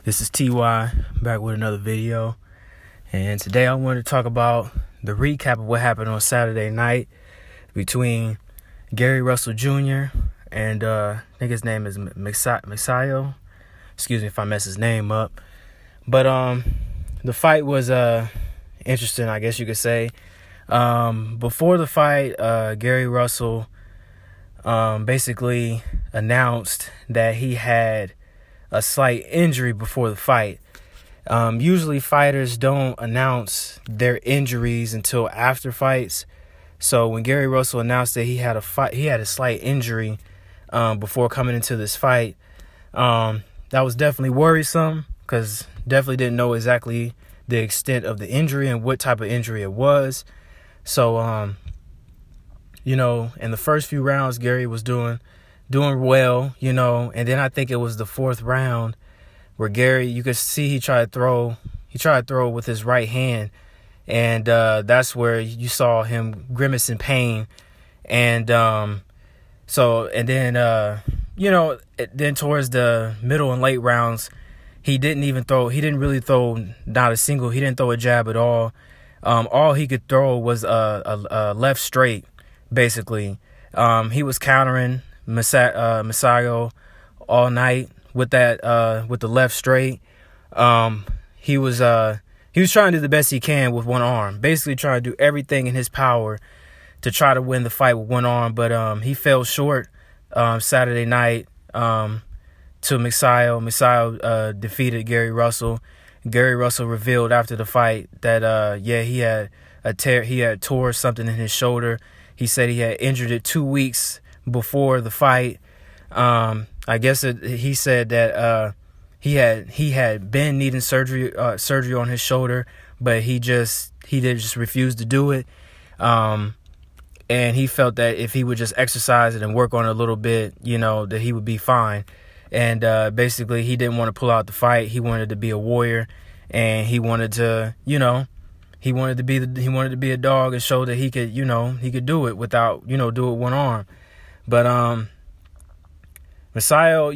This is TY back with another video, and today I wanted to talk about the recap of what happened on Saturday night between Gary Russell Jr. and I think his name is MAGSAYO. Excuse me if I mess his name up, but the fight was interesting, I guess you could say. Before the fight, Gary Russell basically announced that he had a slight injury before the fight. Usually fighters don't announce their injuries until after fights. So when Gary Russell announced that he had a slight injury before coming into this fight, that was definitely worrisome, because definitely didn't know exactly the extent of the injury and what type of injury it was. So in the first few rounds, Gary was doing well, and then I think it was the fourth round where Gary, you could see he tried to throw with his right hand, and that's where you saw him grimace in pain. And then towards the middle and late rounds, he didn't throw a jab at all. All he could throw was a left straight, basically. He was countering MAGSAYO all night with the left straight. He was trying to do the best he can with one arm, basically trying to do everything in his power to try to win the fight with one arm, but he fell short Saturday night to MAGSAYO. MAGSAYO defeated Gary Russell. Gary Russell revealed after the fight that he had tore something in his shoulder. He said he had injured it 2 weeks before the fight. I guess he said that he had been needing surgery on his shoulder, but he just refused to do it. And he felt that if he would just exercise it and work on it a little bit, that he would be fine. And basically, he didn't want to pull out the fight. He wanted to be a warrior, and he wanted to, he wanted to be a dog and show that he could do it without, do it one arm. But MAGSAYO,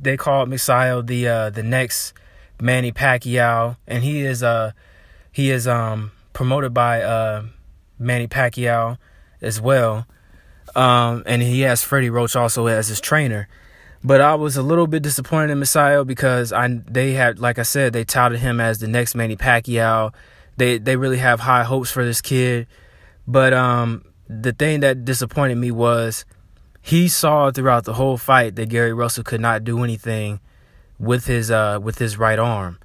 they called MAGSAYO the next Manny Pacquiao, and he is promoted by Manny Pacquiao as well. And he has Freddie Roach also as his trainer. But I was a little bit disappointed in MAGSAYO because they touted him as the next Manny Pacquiao. They really have high hopes for this kid. But the thing that disappointed me was he saw throughout the whole fight that Gary Russell could not do anything with his right arm.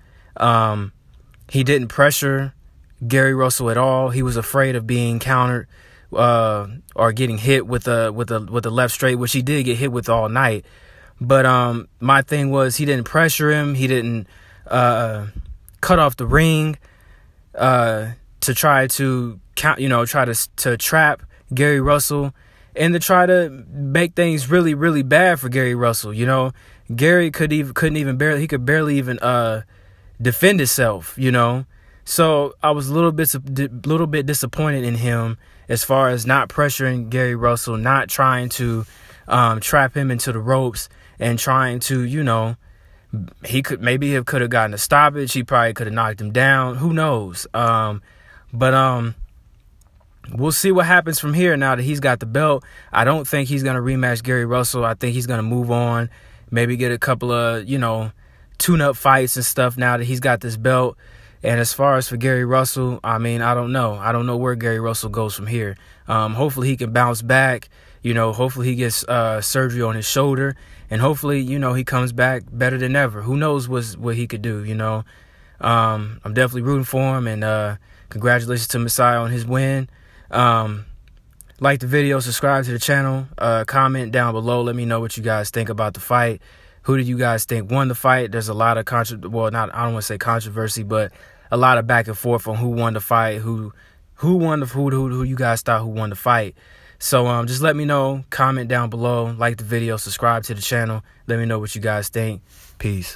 He didn't pressure Gary Russell at all. He was afraid of being countered or getting hit with the left straight, which he did get hit with all night. But my thing was he didn't pressure him. He didn't cut off the ring to try to to trap Gary Russell and to try to make things really, really bad for Gary Russell. Gary could barely even defend himself. So I was a little bit disappointed in him as far as not pressuring Gary Russell, not trying to trap him into the ropes, and trying to, he could have gotten a stoppage. He probably could have knocked him down. Who knows? But we'll see what happens from here now that he's got the belt. I don't think he's going to rematch Gary Russell. I think he's going to move on, maybe get a couple of, tune-up fights and stuff now that he's got this belt. And as far as for Gary Russell, I mean, I don't know. I don't know where Gary Russell goes from here. Hopefully he can bounce back. Hopefully he gets surgery on his shoulder. And hopefully, he comes back better than ever. Who knows what he could do, I'm definitely rooting for him. And congratulations to MAGSAYO on his win. Like the video, subscribe to the channel, comment down below. Let me know what you guys think about the fight. Who do you guys think won the fight? There's a lot of I don't want to say controversy, but a lot of back and forth on who won the fight, who you guys thought who won the fight. So just let me know, comment down below, like the video, subscribe to the channel. Let me know what you guys think. Peace.